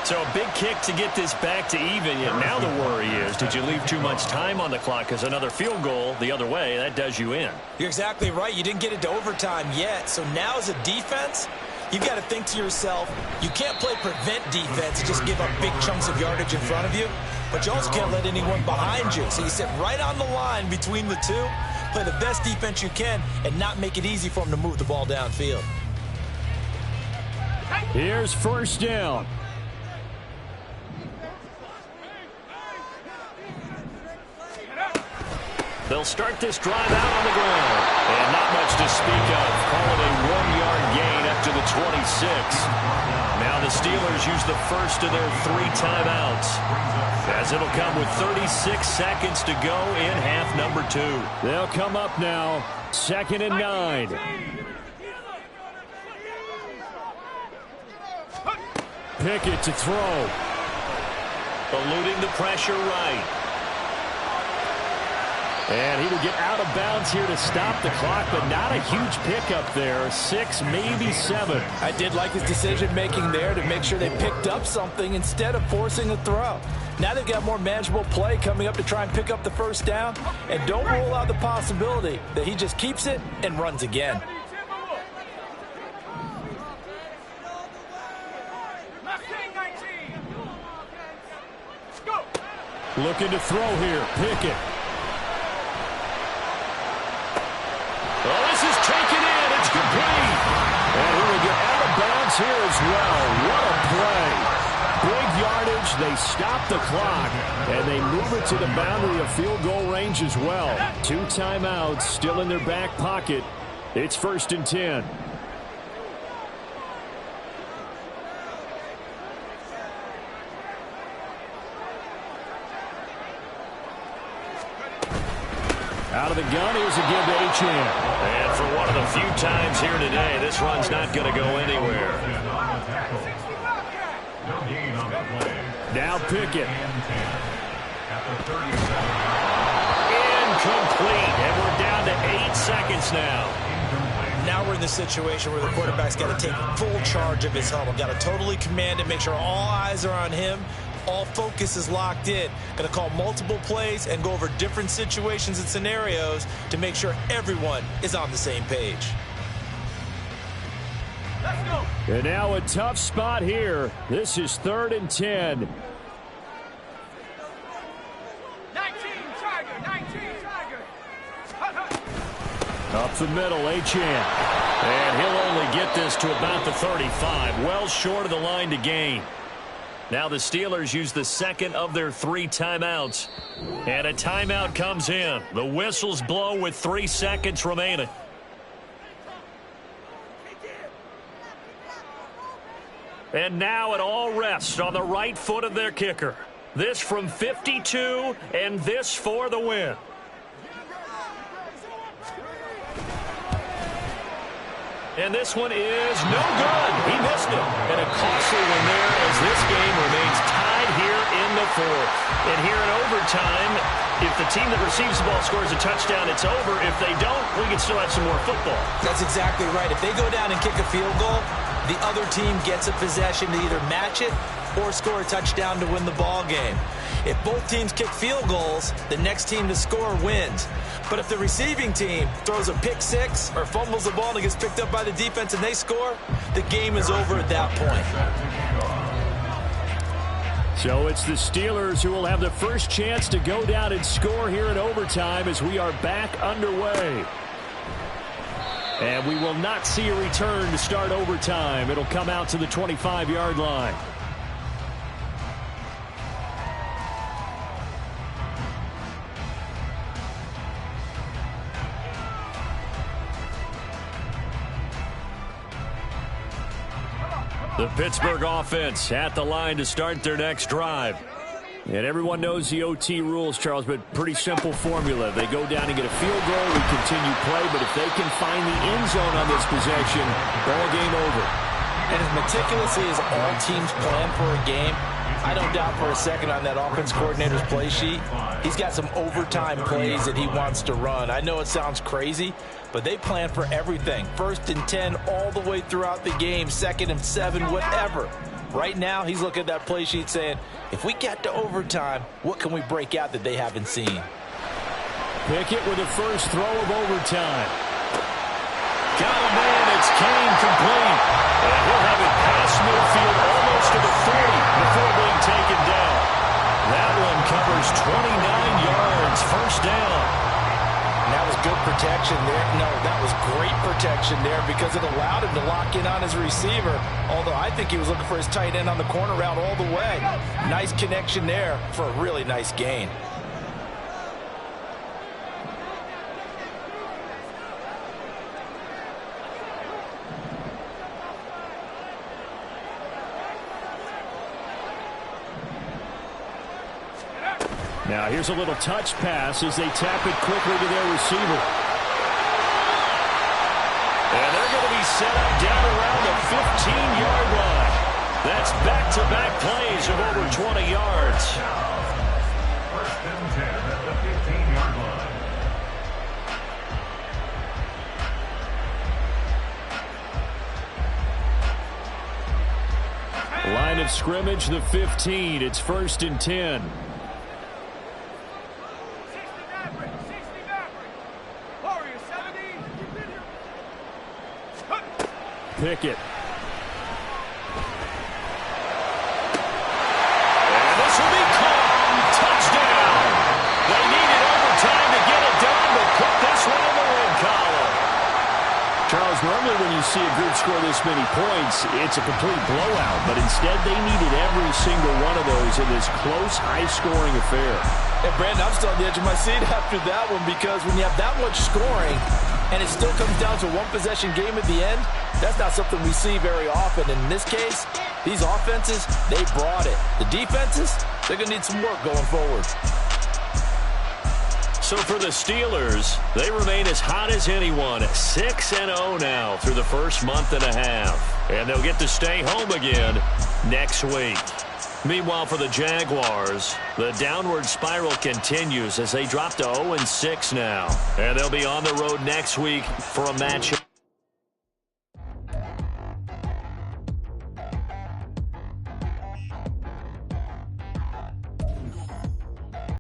So a big kick to get this back to even. Yet now the worry is, did you leave too much time on the clock? Because another field goal the other way, that does you in. You're exactly right. You didn't get it to overtime yet. So now as a defense, you've got to think to yourself, you can't play prevent defense and just give up big chunks of yardage in front of you. But you also can't let anyone behind you. So you sit right on the line between the two, play the best defense you can, and not make it easy for them to move the ball downfield. Here's 1st down. They'll start this drive out on the ground. And not much to speak of. Call it a 1-yard gain up to the 26. Now the Steelers use the first of their 3 timeouts, as it'll come with 36 seconds to go in half number 2. They'll come up now. 2nd and 9. Pickett to throw. Eluding the pressure right. And he will get out of bounds here to stop the clock, but not a huge pickup there. 6, maybe 7. I did like his decision-making there to make sure they picked up something instead of forcing a throw. Now they've got more manageable play coming up to try and pick up the 1st down. And don't rule out the possibility that he just keeps it and runs again. Looking to throw here. Pickett. Oh, this is taken in. It's complete. And he will get out of bounds here as well. What a play. Big yardage. They stop the clock. And they move it to the boundary of field goal range as well. 2 timeouts still in their back pocket. It's 1st and 10. Out of the gun, here's a give to Achane. And for one of the few times here today, this run's not going to go anywhere. Now Pickett. Incomplete. And we're down to 8 seconds now. Now we're in the situation where the quarterback's got to take full charge of his huddle. Got to totally command it, make sure all eyes are on him. All focus is locked in. Going to call multiple plays and go over different situations and scenarios to make sure everyone is on the same page. Let's go. And now a tough spot here. This is 3rd and 10. 19 Tiger. Up the middle, Achane. And he'll only get this to about the 35. Well short of the line to gain. Now the Steelers use the 2nd of their 3 timeouts. And a timeout comes in. The whistles blow with 3 seconds remaining. And now it all rests on the right foot of their kicker. This from 52, and this for the win. And this one is no good. He missed it. And a costly one there as this game remains tied here in the 4th. And here in overtime, if the team that receives the ball scores a touchdown, it's over. If they don't, we can still have some more football. That's exactly right. If they go down and kick a field goal, the other team gets a possession to either match it or score a touchdown to win the ball game. If both teams kick field goals, the next team to score wins. But if the receiving team throws a pick 6 or fumbles the ball and it gets picked up by the defense and they score, the game is over at that point. So it's the Steelers who will have the first chance to go down and score here in overtime as we are back underway. And we will not see a return to start overtime. It'll come out to the 25-yard line. The Pittsburgh offense at the line to start their next drive. And everyone knows the OT rules, Charles, but pretty simple formula. They go down and get a field goal, we continue play, but if they can find the end zone on this possession, ball game over. And as meticulously as all teams plan for a game, I don't doubt for a second on that offense coordinator's play sheet, he's got some overtime plays that he wants to run. I know it sounds crazy, but they plan for everything. 1st and 10 all the way throughout the game, 2nd and 7, whatever. Right now, he's looking at that play sheet saying, if we get to overtime, what can we break out that they haven't seen? Pickett with the first throw of overtime. Got a man, it's Kane complete. And he'll have it past midfield almost to the 30 before being taken down. That one covers 29 yards, first down. And that was good protection there. No, that was great protection there because it allowed him to lock in on his receiver. Although I think he was looking for his tight end on the corner route all the way. Nice connection there for a really nice gain. Now here's a little touch pass as they tap it quickly to their receiver. And they're going to be set up down around the 15-yard line. That's back-to-back plays of over 20 yards. 1st and 10 at the 15-yard line. Line of scrimmage, the 15. It's 1st and 10. Pickett. And this will be called touchdown. They needed overtime to get it done, but put this one in the win column. Charles, normally when you see a group score this many points, it's a complete blowout, but instead they needed every single one of those in this close, high-scoring affair. Hey, Brandon, I'm still on the edge of my seat after that one because when you have that much scoring and it still comes down to one-possession game at the end, that's not something we see very often. In this case, these offenses, they brought it. The defenses, they're going to need some work going forward. So for the Steelers, they remain as hot as anyone, 6-0 now through the first month and a half. And they'll get to stay home again next week. Meanwhile, for the Jaguars, the downward spiral continues as they drop to 0-6 now. And they'll be on the road next week for a matchup.